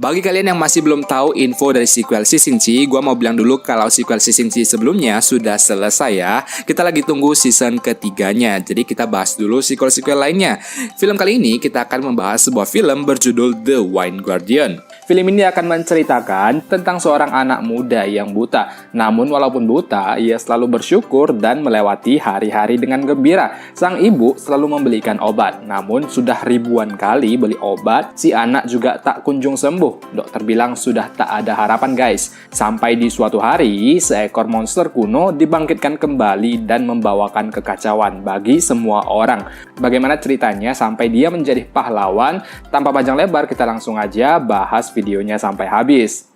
Bagi kalian yang masih belum tahu info dari sequel Si Xingqi, gue mau bilang dulu kalau sequel Si Xingqi sebelumnya sudah selesai ya. Kita lagi tunggu season ketiganya, jadi kita bahas dulu sequel-sequel lainnya. Film kali ini kita akan membahas sebuah film berjudul The Wind Guardian. Film ini akan menceritakan tentang seorang anak muda yang buta. Namun walaupun buta, ia selalu bersyukur dan melewati hari-hari dengan gembira. Sang ibu selalu membelikan obat. Namun sudah ribuan kali beli obat, si anak juga tak kunjung sembuh. Dokter bilang sudah tak ada harapan guys. Sampai di suatu hari, seekor monster kuno dibangkitkan kembali dan membawakan kekacauan bagi semua orang. Bagaimana ceritanya sampai dia menjadi pahlawan? Tanpa panjang lebar, kita langsung aja bahas videonya sampai habis.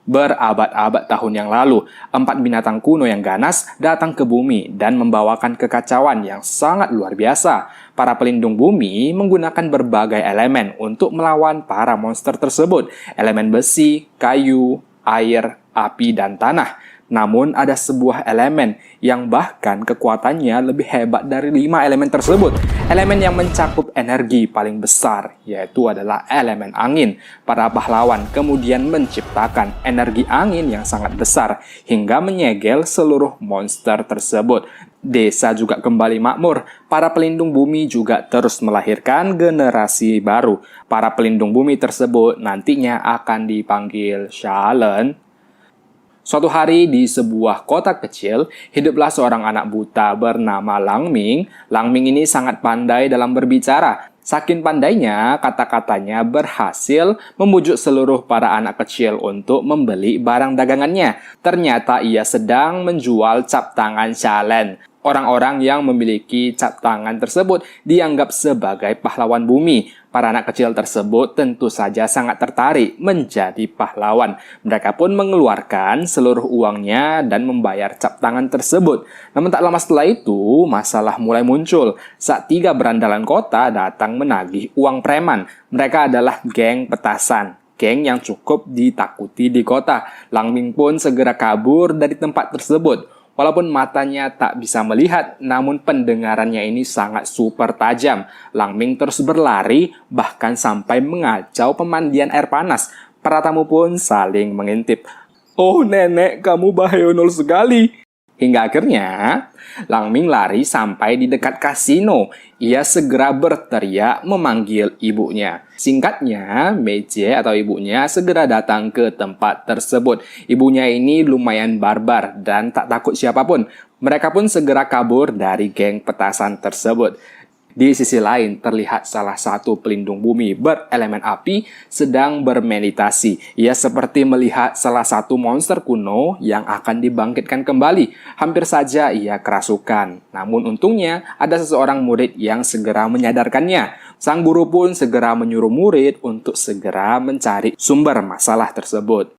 Berabad-abad tahun yang lalu, 4 binatang kuno yang ganas datang ke bumi dan membawakan kekacauan yang sangat luar biasa. Para pelindung bumi menggunakan berbagai elemen untuk melawan para monster tersebut. Elemen besi, kayu, air, api, dan tanah. Namun ada sebuah elemen yang bahkan kekuatannya lebih hebat dari 5 elemen tersebut. Elemen yang mencakup energi paling besar, yaitu adalah elemen angin. Para pahlawan kemudian menciptakan energi angin yang sangat besar hingga menyegel seluruh monster tersebut. Desa juga kembali makmur. Para pelindung bumi juga terus melahirkan generasi baru. Para pelindung bumi tersebut nantinya akan dipanggil Xiaolan. Suatu hari di sebuah kota kecil, hiduplah seorang anak buta bernama Lang Ming. Lang Ming ini sangat pandai dalam berbicara. Saking pandainya, kata-katanya berhasil membujuk seluruh para anak kecil untuk membeli barang dagangannya. Ternyata ia sedang menjual cap tangan Xiaolan. Orang-orang yang memiliki cap tangan tersebut dianggap sebagai pahlawan bumi. Para anak kecil tersebut tentu saja sangat tertarik menjadi pahlawan. Mereka pun mengeluarkan seluruh uangnya dan membayar cap tangan tersebut. Namun tak lama setelah itu, masalah mulai muncul. Saat 3 berandalan kota datang menagih uang preman. Mereka adalah geng petasan. Geng yang cukup ditakuti di kota. Lang Ming pun segera kabur dari tempat tersebut. Walaupun matanya tak bisa melihat, namun pendengarannya ini sangat super tajam. Lang Ming terus berlari, bahkan sampai mengacau pemandian air panas. Para tamu pun saling mengintip. "Oh nenek, kamu bahayonol sekali." Hingga akhirnya, Lang Ming lari sampai di dekat kasino. Ia segera berteriak memanggil ibunya. Singkatnya, Mei Jie atau ibunya segera datang ke tempat tersebut. Ibunya ini lumayan barbar dan tak takut siapapun. Mereka pun segera kabur dari geng petasan tersebut. Di sisi lain, terlihat salah satu pelindung bumi berelemen api sedang bermeditasi. Ia seperti melihat salah satu monster kuno yang akan dibangkitkan kembali. Hampir saja ia kerasukan. Namun untungnya, ada seseorang murid yang segera menyadarkannya. Sang guru pun segera menyuruh murid untuk segera mencari sumber masalah tersebut.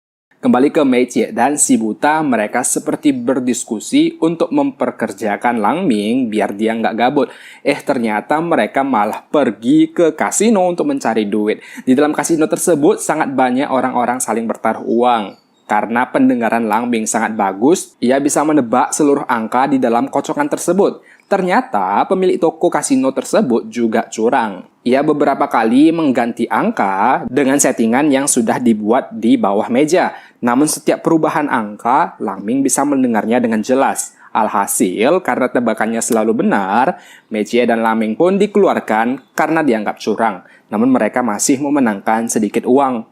Kembali ke Mei Jie dan si buta, mereka seperti berdiskusi untuk memperkerjakan Lang Ming biar dia nggak gabut. Ternyata mereka malah pergi ke kasino untuk mencari duit. Di dalam kasino tersebut sangat banyak orang-orang saling bertaruh uang. Karena pendengaran Lang Ming sangat bagus, ia bisa menebak seluruh angka di dalam kocokan tersebut. Ternyata pemilik toko kasino tersebut juga curang. Ia beberapa kali mengganti angka dengan settingan yang sudah dibuat di bawah meja. Namun setiap perubahan angka, Lang Ming bisa mendengarnya dengan jelas. Alhasil, karena tebakannya selalu benar, Mei Jie dan Lang Ming pun dikeluarkan karena dianggap curang. Namun mereka masih memenangkan sedikit uang.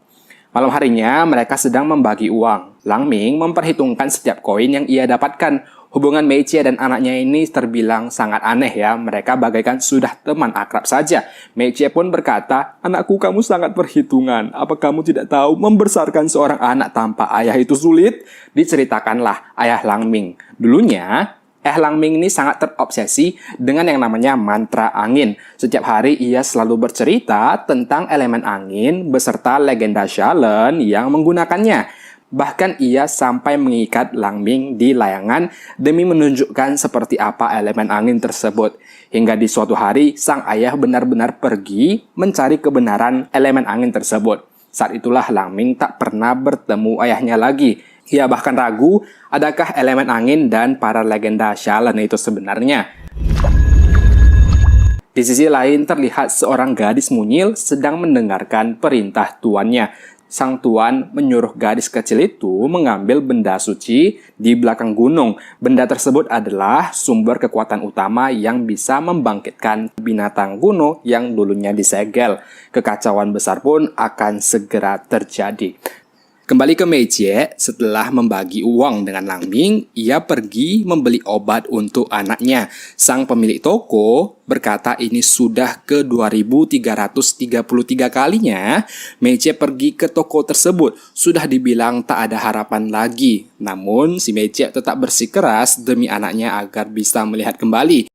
Malam harinya, mereka sedang membagi uang. Lang Ming memperhitungkan setiap koin yang ia dapatkan. Hubungan Mei Jie dan anaknya ini terbilang sangat aneh ya. Mereka bagaikan sudah teman akrab saja. Mei Jie pun berkata, "Anakku, kamu sangat perhitungan. Apa kamu tidak tahu membesarkan seorang anak tanpa ayah itu sulit?" Diceritakanlah ayah Lang Ming. Dulunya, Lang Ming ini sangat terobsesi dengan yang namanya mantra angin. Setiap hari ia selalu bercerita tentang elemen angin beserta legenda Xiaolan yang menggunakannya. Bahkan ia sampai mengikat Lang Ming di layangan demi menunjukkan seperti apa elemen angin tersebut. Hingga di suatu hari, sang ayah benar-benar pergi mencari kebenaran elemen angin tersebut. Saat itulah Lang Ming tak pernah bertemu ayahnya lagi. Ia bahkan ragu, adakah elemen angin dan para legenda Xiaolan itu sebenarnya. Di sisi lain terlihat seorang gadis mungil sedang mendengarkan perintah tuannya. Sang tuan menyuruh gadis kecil itu mengambil benda suci di belakang gunung. Benda tersebut adalah sumber kekuatan utama yang bisa membangkitkan binatang kuno yang dulunya disegel. Kekacauan besar pun akan segera terjadi. Kembali ke Meijie, setelah membagi uang dengan Lang Ming, ia pergi membeli obat untuk anaknya. Sang pemilik toko berkata ini sudah ke 2333 kalinya Meijie pergi ke toko tersebut. Sudah dibilang tak ada harapan lagi. Namun si Meijie tetap bersikeras demi anaknya agar bisa melihat kembali.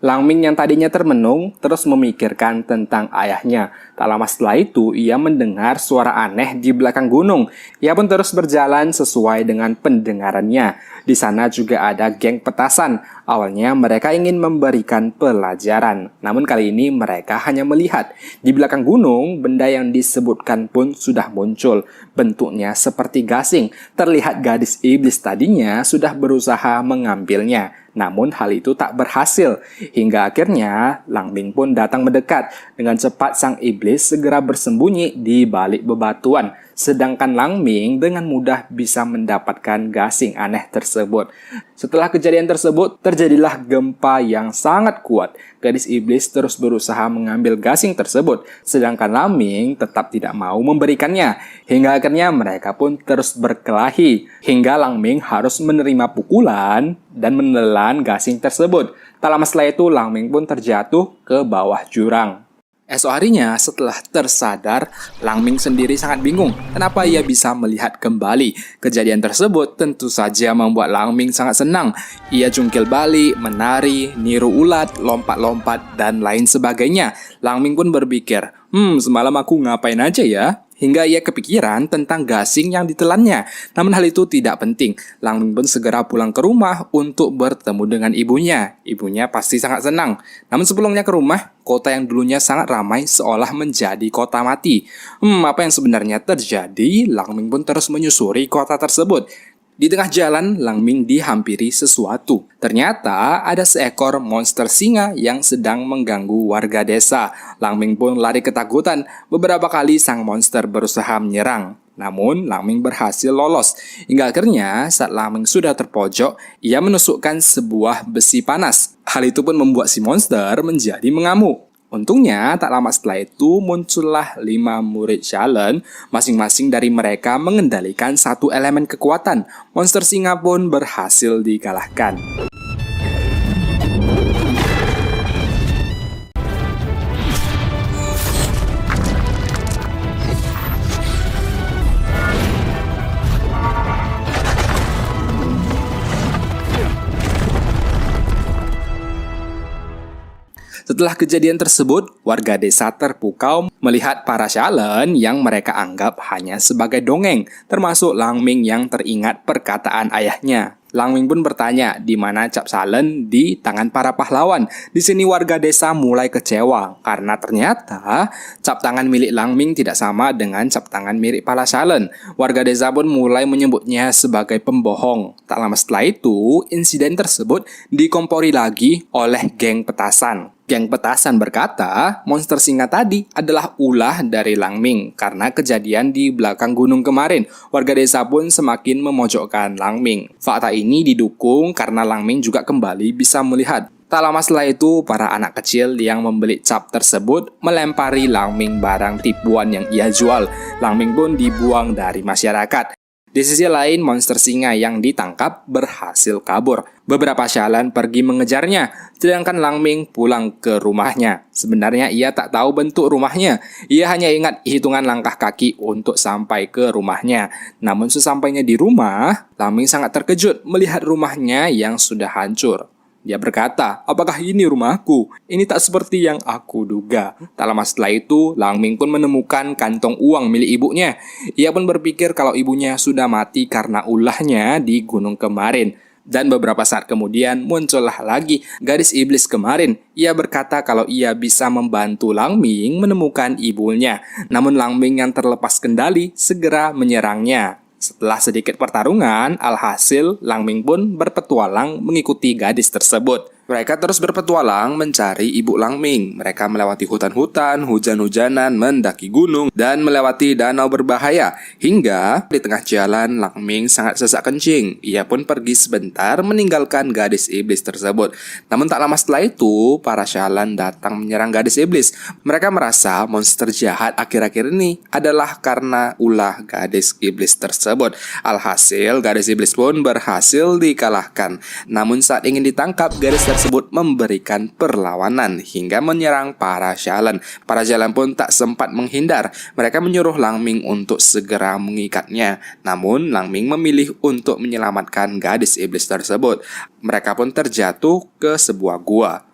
Lang Ming yang tadinya termenung terus memikirkan tentang ayahnya. Tak lama setelah itu, ia mendengar suara aneh di belakang gunung. Ia pun terus berjalan sesuai dengan pendengarannya. Di sana juga ada geng petasan. Awalnya mereka ingin memberikan pelajaran. Namun kali ini mereka hanya melihat. Di belakang gunung, benda yang disebutkan pun sudah muncul. Bentuknya seperti gasing. Terlihat gadis iblis tadinya sudah berusaha mengambilnya. Namun hal itu tak berhasil. Hingga akhirnya Lang Ming pun datang mendekat. Dengan cepat sang iblis segera bersembunyi di balik bebatuan. Sedangkan Lang Ming dengan mudah bisa mendapatkan gasing aneh tersebut. Setelah kejadian tersebut, terjadilah gempa yang sangat kuat. Gadis iblis terus berusaha mengambil gasing tersebut, sedangkan Lang Ming tetap tidak mau memberikannya. Hingga akhirnya mereka pun terus berkelahi, hingga Lang Ming harus menerima pukulan dan menelan gasing tersebut. Tak lama setelah itu, Lang Ming pun terjatuh ke bawah jurang. Esok harinya, setelah tersadar, Lang Ming sendiri sangat bingung kenapa ia bisa melihat kembali. Kejadian tersebut tentu saja membuat Lang Ming sangat senang. Ia jungkil balik, menari, niru ulat, lompat-lompat, dan lain sebagainya. Lang Ming pun berpikir, semalam aku ngapain aja ya? Hingga ia kepikiran tentang gasing yang ditelannya. Namun hal itu tidak penting. Lang Ming pun segera pulang ke rumah untuk bertemu dengan ibunya. Ibunya pasti sangat senang. Namun sebelumnya ke rumah, kota yang dulunya sangat ramai seolah menjadi kota mati. Apa yang sebenarnya terjadi? Lang Ming pun terus menyusuri kota tersebut. Di tengah jalan, Lang Ming dihampiri sesuatu. Ternyata ada seekor monster singa yang sedang mengganggu warga desa. Lang Ming pun lari ketakutan. Beberapa kali sang monster berusaha menyerang. Namun, Lang Ming berhasil lolos. Hingga akhirnya, saat Lang Ming sudah terpojok, ia menusukkan sebuah besi panas. Hal itu pun membuat si monster menjadi mengamuk. Untungnya, tak lama setelah itu muncullah 5 murid Xiaolan. Masing-masing dari mereka mengendalikan satu elemen kekuatan. Monster singa pun berhasil dikalahkan. Setelah kejadian tersebut, warga desa terpukau melihat para Xiaolan yang mereka anggap hanya sebagai dongeng, termasuk Lang Ming yang teringat perkataan ayahnya. Lang Ming pun bertanya di mana cap Xiaolan di tangan para pahlawan. Di sini warga desa mulai kecewa karena ternyata cap tangan milik Lang Ming tidak sama dengan cap tangan milik para Xiaolan. Warga desa pun mulai menyebutnya sebagai pembohong. Tak lama setelah itu, insiden tersebut dikompori lagi oleh geng petasan. Geng petasan berkata, monster singa tadi adalah ulah dari Lang Ming karena kejadian di belakang gunung kemarin. Warga desa pun semakin memojokkan Lang Ming. Fakta ini didukung karena Lang Ming juga kembali bisa melihat. Tak lama setelah itu, para anak kecil yang membeli cap tersebut melempari Lang Ming barang tipuan yang ia jual. Lang Ming pun dibuang dari masyarakat. Di sisi lain, monster singa yang ditangkap berhasil kabur. Beberapa Xiaolan pergi mengejarnya, sedangkan Lang Ming pulang ke rumahnya. Sebenarnya ia tak tahu bentuk rumahnya. Ia hanya ingat hitungan langkah kaki untuk sampai ke rumahnya. Namun sesampainya di rumah, Lang Ming sangat terkejut melihat rumahnya yang sudah hancur. Dia berkata, apakah ini rumahku? Ini tak seperti yang aku duga. Tak lama setelah itu, Lang Ming pun menemukan kantong uang milik ibunya. Ia pun berpikir kalau ibunya sudah mati karena ulahnya di gunung kemarin. Dan beberapa saat kemudian muncullah lagi gadis iblis kemarin. Ia berkata kalau ia bisa membantu Lang Ming menemukan ibunya. Namun Lang Ming yang terlepas kendali segera menyerangnya. Setelah sedikit pertarungan, alhasil Lang Ming pun berpetualang mengikuti gadis tersebut. Mereka terus berpetualang mencari Ibu Langming. Mereka melewati hutan-hutan, hujan-hujanan, mendaki gunung, dan melewati danau berbahaya. Hingga di tengah jalan, Langming sangat sesak kencing. Ia pun pergi sebentar meninggalkan gadis iblis tersebut. Namun tak lama setelah itu, para Syalan datang menyerang gadis iblis. Mereka merasa monster jahat akhir-akhir ini adalah karena ulah gadis iblis tersebut. Alhasil, gadis iblis pun berhasil dikalahkan. Namun saat ingin ditangkap, gadis tersebut memberikan perlawanan hingga menyerang para Syalan. Para Syalan pun tak sempat menghindar. Mereka menyuruh Langming untuk segera mengikatnya. Namun Langming memilih untuk menyelamatkan gadis iblis tersebut. Mereka pun terjatuh ke sebuah gua.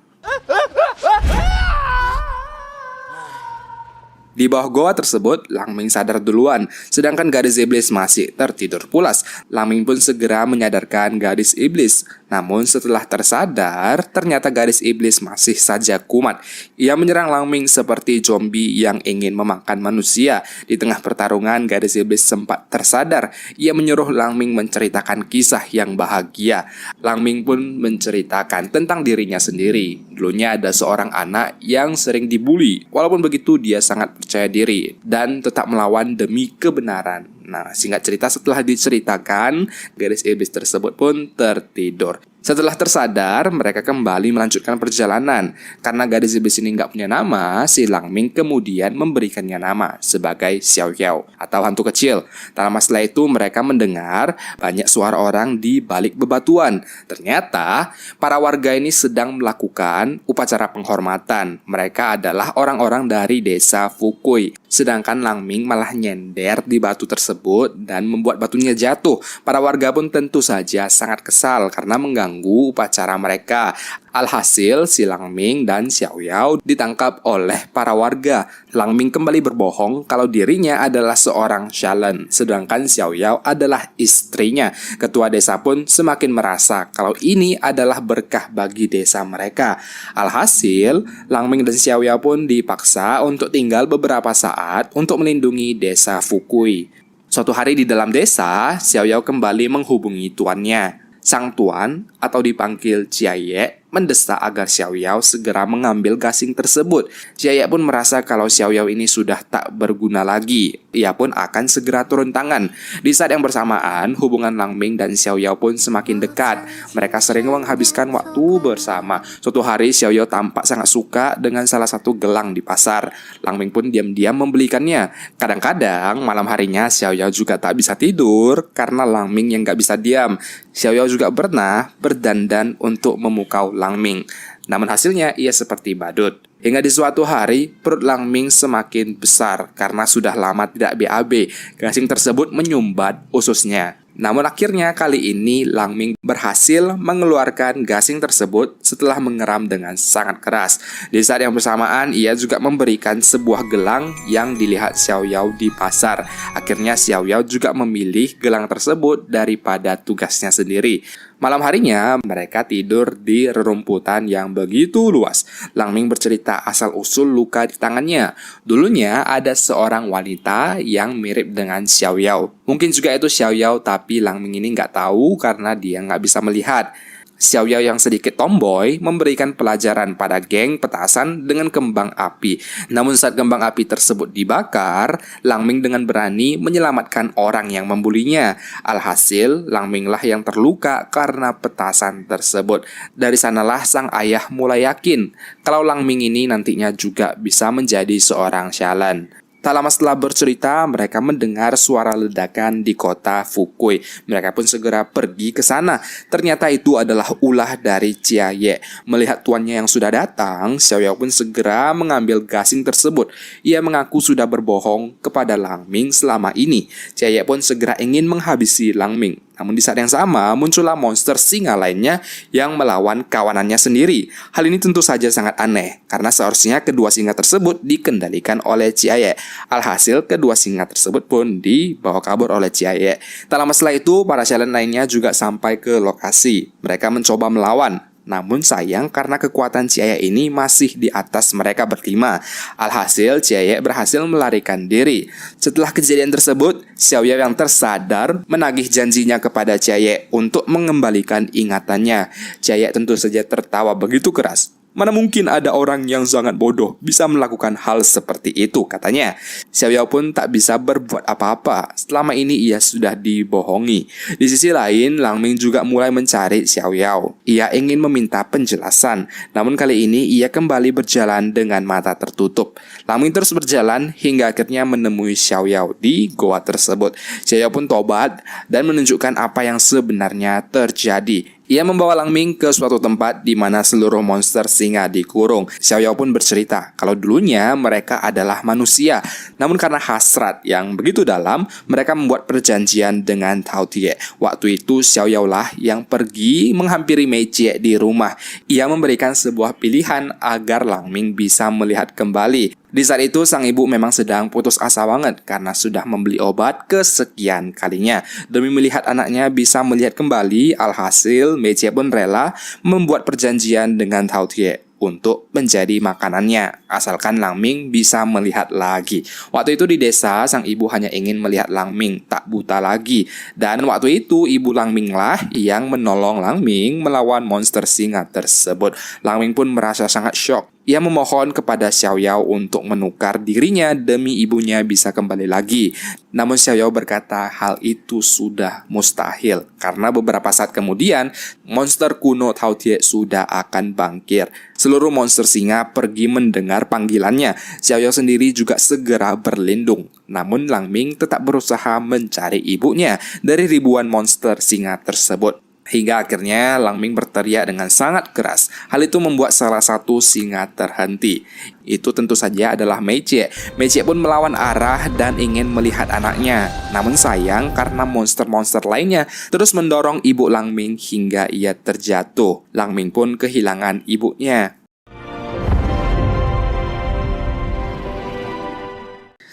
Di bawah goa tersebut, Langming sadar duluan, sedangkan gadis iblis masih tertidur pulas. Langming pun segera menyadarkan gadis iblis. Namun setelah tersadar, ternyata gadis iblis masih saja kumat. Ia menyerang Langming seperti zombie yang ingin memakan manusia. Di tengah pertarungan, gadis iblis sempat tersadar. Ia menyuruh Langming menceritakan kisah yang bahagia. Langming pun menceritakan tentang dirinya sendiri. Dulunya ada seorang anak yang sering dibully. Walaupun begitu, dia sangat percaya diri dan tetap melawan demi kebenaran. Nah, singkat cerita, setelah diceritakan, gadis iblis tersebut pun tertidur. Setelah tersadar, mereka kembali melanjutkan perjalanan. Karena gadis iblis ini nggak punya nama, si Langming kemudian memberikannya nama sebagai Xiao Yao atau hantu kecil. Tak lama setelah itu, mereka mendengar banyak suara orang di balik bebatuan. Ternyata, para warga ini sedang melakukan upacara penghormatan. Mereka adalah orang-orang dari desa Fukui. Sedangkan Langming malah nyender di batu tersebut dan membuat batunya jatuh. Para warga pun tentu saja sangat kesal karena mengganggu upacara mereka. Alhasil, si Langming dan Xiao Yao ditangkap oleh para warga. Langming kembali berbohong kalau dirinya adalah seorang Syalan, sedangkan Xiao Yao adalah istrinya. Ketua desa pun semakin merasa kalau ini adalah berkah bagi desa mereka. Alhasil, Langming dan Xiao Yao pun dipaksa untuk tinggal beberapa saat untuk melindungi desa Fukui. Suatu hari di dalam desa, Xiao Yao kembali menghubungi tuannya. Sang tuan atau dipanggil Jiaye mendesak agar Xiao Yao segera mengambil gasing tersebut. Jiaye pun merasa kalau Xiao Yao ini sudah tak berguna lagi. Ia pun akan segera turun tangan. Di saat yang bersamaan, hubungan Langming dan Xiao Yao pun semakin dekat. Mereka sering menghabiskan waktu bersama. Suatu hari Xiao Yao tampak sangat suka dengan salah satu gelang di pasar. Langming pun diam-diam membelikannya. Kadang-kadang malam harinya Xiao Yao juga tak bisa tidur karena Langming yang gak bisa diam. Xiao Yao juga pernah berdandan untuk memukau Langming. Namun hasilnya ia seperti badut. Hingga di suatu hari, perut Langming semakin besar karena sudah lama tidak BAB. Gasing tersebut menyumbat ususnya. Namun akhirnya kali ini Langming berhasil mengeluarkan gasing tersebut setelah mengeram dengan sangat keras. Di saat yang bersamaan, ia juga memberikan sebuah gelang yang dilihat Xiao Yao di pasar. Akhirnya Xiao Yao juga memilih gelang tersebut daripada tugasnya sendiri. Malam harinya, mereka tidur di rerumputan yang begitu luas. Langming bercerita asal-usul luka di tangannya. Dulunya ada seorang wanita yang mirip dengan Xiao Yao. Mungkin juga itu Xiao Yao, tapi Langming ini nggak tahu karena dia nggak bisa melihat. Xiao Yao yang sedikit tomboy memberikan pelajaran pada geng petasan dengan kembang api. Namun saat kembang api tersebut dibakar, Langming dengan berani menyelamatkan orang yang membulinya. Alhasil, Langming lah yang terluka karena petasan tersebut. Dari sanalah sang ayah mulai yakin kalau Langming ini nantinya juga bisa menjadi seorang Syalan. Tak lama setelah bercerita, mereka mendengar suara ledakan di kota Fukui. Mereka pun segera pergi ke sana. Ternyata itu adalah ulah dari Jiaye. Melihat tuannya yang sudah datang, Xiao Yao pun segera mengambil gasing tersebut. Ia mengaku sudah berbohong kepada Langming selama ini. Jiaye pun segera ingin menghabisi Langming. Namun di saat yang sama, muncullah monster singa lainnya yang melawan kawanannya sendiri. Hal ini tentu saja sangat aneh, karena seharusnya kedua singa tersebut dikendalikan oleh Jiaye. Alhasil, kedua singa tersebut pun dibawa kabur oleh Jiaye. Tak lama setelah itu, para Syalan lainnya juga sampai ke lokasi. Mereka mencoba melawan. Namun sayang karena kekuatan Ciayek ini masih di atas mereka berlima. Alhasil Ciayek berhasil melarikan diri. Setelah kejadian tersebut, Xiao Yao yang tersadar menagih janjinya kepada Ciayek untuk mengembalikan ingatannya. Ciayek tentu saja tertawa begitu keras. Mana mungkin ada orang yang sangat bodoh bisa melakukan hal seperti itu, katanya. Xiao Yao pun tak bisa berbuat apa-apa. Selama ini ia sudah dibohongi. Di sisi lain, Lang Ming juga mulai mencari Xiao Yao. Ia ingin meminta penjelasan. Namun kali ini ia kembali berjalan dengan mata tertutup. Lang Ming terus berjalan hingga akhirnya menemui Xiao Yao di goa tersebut. Xiao Yao pun tobat dan menunjukkan apa yang sebenarnya terjadi. Ia membawa Lang Ming ke suatu tempat di mana seluruh monster singa dikurung. Xiao Yao pun bercerita kalau dulunya mereka adalah manusia. Namun karena hasrat yang begitu dalam, mereka membuat perjanjian dengan Tao Tie. Waktu itu Xiao Yao lah yang pergi menghampiri Mei Jie di rumah. Ia memberikan sebuah pilihan agar Lang Ming bisa melihat kembali. Di saat itu sang ibu memang sedang putus asa banget karena sudah membeli obat kesekian kalinya. Demi melihat anaknya bisa melihat kembali, alhasil Mei Jie pun rela membuat perjanjian dengan Tao Tie untuk menjadi makanannya, asalkan Lang Ming bisa melihat lagi. Waktu itu di desa, sang ibu hanya ingin melihat Lang Ming tak buta lagi. Dan waktu itu ibu Lang Ming lah yang menolong Lang Ming melawan monster singa tersebut. Lang Ming pun merasa sangat syok. Ia memohon kepada Xiao Yao untuk menukar dirinya demi ibunya bisa kembali lagi. Namun Xiao Yao berkata hal itu sudah mustahil karena beberapa saat kemudian monster kuno Tao Tie sudah akan bangkit. Seluruh monster singa pergi mendengar panggilannya. Xiao Yao sendiri juga segera berlindung. Namun Lang Ming tetap berusaha mencari ibunya dari ribuan monster singa tersebut. Hingga akhirnya Lang Ming berteriak dengan sangat keras. Hal itu membuat salah satu singa terhenti. Itu tentu saja adalah Mei Jie. Mei Jie pun melawan arah dan ingin melihat anaknya. Namun sayang karena monster-monster lainnya terus mendorong ibu Lang Ming hingga ia terjatuh. Lang Ming pun kehilangan ibunya.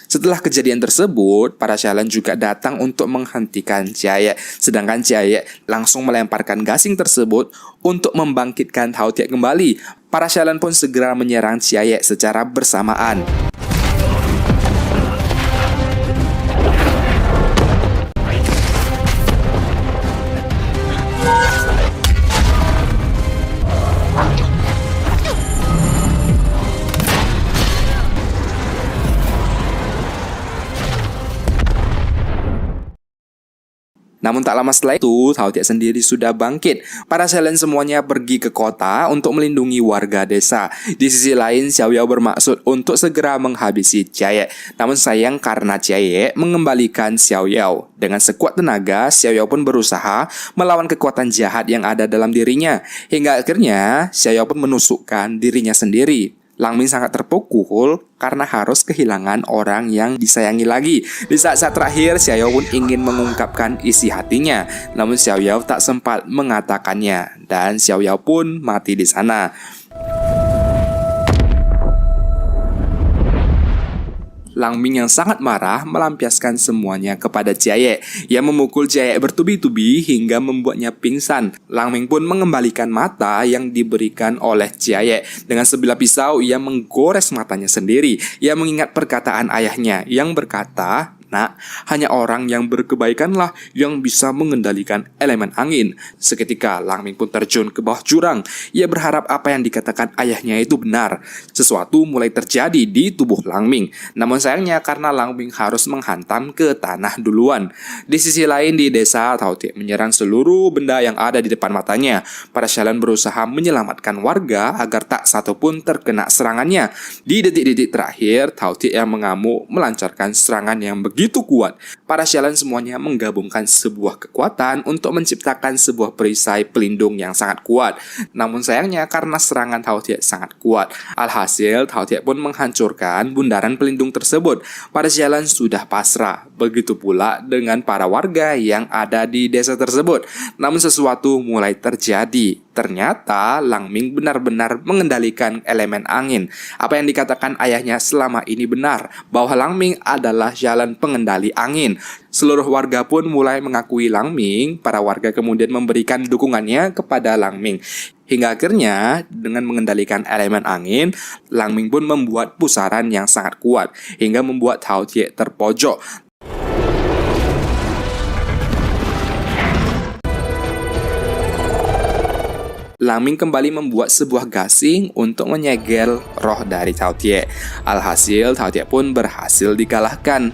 Setelah kejadian tersebut, para Xialan juga datang untuk menghentikan Ciayek. Sedangkan Ciayek langsung melemparkan gasing tersebut untuk membangkitkan Tao Tie kembali. Para Xialan pun segera menyerang Ciayek secara bersamaan. Namun tak lama setelah itu, Tao Tie sendiri sudah bangkit. Para Xialan semuanya pergi ke kota untuk melindungi warga desa. Di sisi lain, Xiao Yao bermaksud untuk segera menghabisi Ciayek. Namun sayang karena Ciayek mengembalikan Xiao Yao. Dengan sekuat tenaga, Xiao Yao pun berusaha melawan kekuatan jahat yang ada dalam dirinya. Hingga akhirnya, Xiao Yao pun menusukkan dirinya sendiri. Lang Ming sangat terpukul karena harus kehilangan orang yang disayangi lagi. Di saat-saat terakhir, Xiao Yao pun ingin mengungkapkan isi hatinya. Namun Xiao Yao tak sempat mengatakannya dan Xiao Yao pun mati di sana. Lang Ming yang sangat marah melampiaskan semuanya kepada Ciayek. Ia memukul Ciayek bertubi-tubi hingga membuatnya pingsan. Lang Ming pun mengembalikan mata yang diberikan oleh Ciayek. Dengan sebilah pisau, ia menggores matanya sendiri. Ia mengingat perkataan ayahnya yang berkata, "Nak, hanya orang yang berkebaikanlah yang bisa mengendalikan elemen angin." Seketika Lang Ming pun terjun ke bawah jurang. Ia berharap apa yang dikatakan ayahnya itu benar. Sesuatu mulai terjadi di tubuh Lang Ming. Namun sayangnya karena Lang Ming harus menghantam ke tanah duluan. Di sisi lain di desa, Tao Tie menyerang seluruh benda yang ada di depan matanya. Para Xialan berusaha menyelamatkan warga agar tak satupun terkena serangannya. Di detik-detik terakhir, Tao Tie yang mengamuk melancarkan serangan yang begitu kuat. Para Xialan semuanya menggabungkan sebuah kekuatan untuk menciptakan sebuah perisai pelindung yang sangat kuat. Namun sayangnya karena serangan Tao Tie sangat kuat. Alhasil Tao Tie pun menghancurkan bundaran pelindung tersebut. Para Xialan sudah pasrah. Begitu pula dengan para warga yang ada di desa tersebut. Namun sesuatu mulai terjadi. Ternyata Lang Ming benar-benar mengendalikan elemen angin. Apa yang dikatakan ayahnya selama ini benar, bahwa Lang Ming adalah jalan pengendali angin. Seluruh warga pun mulai mengakui Lang Ming. Para warga kemudian memberikan dukungannya kepada Lang Ming. Hingga akhirnya dengan mengendalikan elemen angin, Lang Ming pun membuat pusaran yang sangat kuat hingga membuat Tao Tie terpojok. Lang Ming kembali membuat sebuah gasing untuk menyegel roh dari Tao Tie. Alhasil Tao Tie pun berhasil dikalahkan.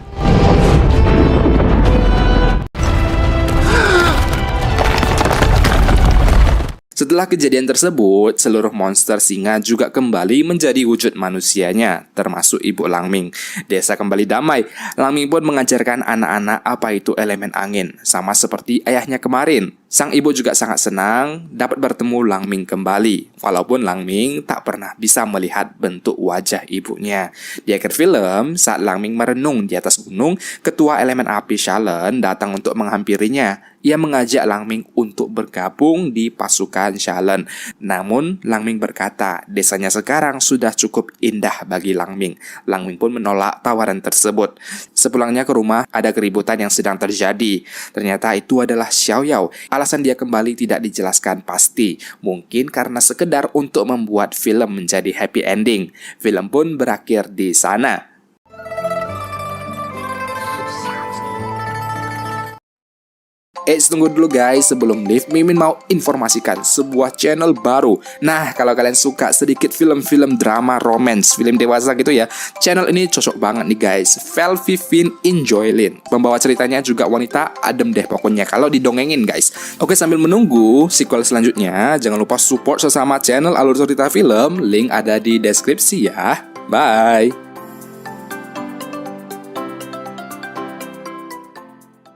Setelah kejadian tersebut, seluruh monster singa juga kembali menjadi wujud manusianya, termasuk ibu Lang Ming. Desa kembali damai. Lang Ming pun mengajarkan anak-anak apa itu elemen angin, sama seperti ayahnya kemarin. Sang ibu juga sangat senang dapat bertemu Lang Ming kembali, walaupun Lang Ming tak pernah bisa melihat bentuk wajah ibunya. Di akhir film, saat Lang Ming merenung di atas gunung, ketua elemen api Shallan datang untuk menghampirinya. Ia mengajak Lang Ming untuk bergabung di pasukan Shallan. Namun, Lang Ming berkata, desanya sekarang sudah cukup indah bagi Lang Ming. Lang Ming pun menolak tawaran tersebut. Sepulangnya ke rumah, ada keributan yang sedang terjadi. Ternyata itu adalah Xiao Yao. Alasan dia kembali tidak dijelaskan pasti. Mungkin karena sekedar untuk membuat film menjadi happy ending. Film pun berakhir di sana. Tunggu dulu guys, sebelum leave, Mimin mau informasikan sebuah channel baru. Nah, kalau kalian suka sedikit film-film drama romance, film dewasa gitu ya, channel ini cocok banget nih guys. Velvivin Enjoylin. Pembawa ceritanya juga wanita, adem deh pokoknya kalau didongengin guys. Oke, sambil menunggu sequel selanjutnya, jangan lupa support sesama channel Alur Cerita Film, link ada di deskripsi ya. Bye.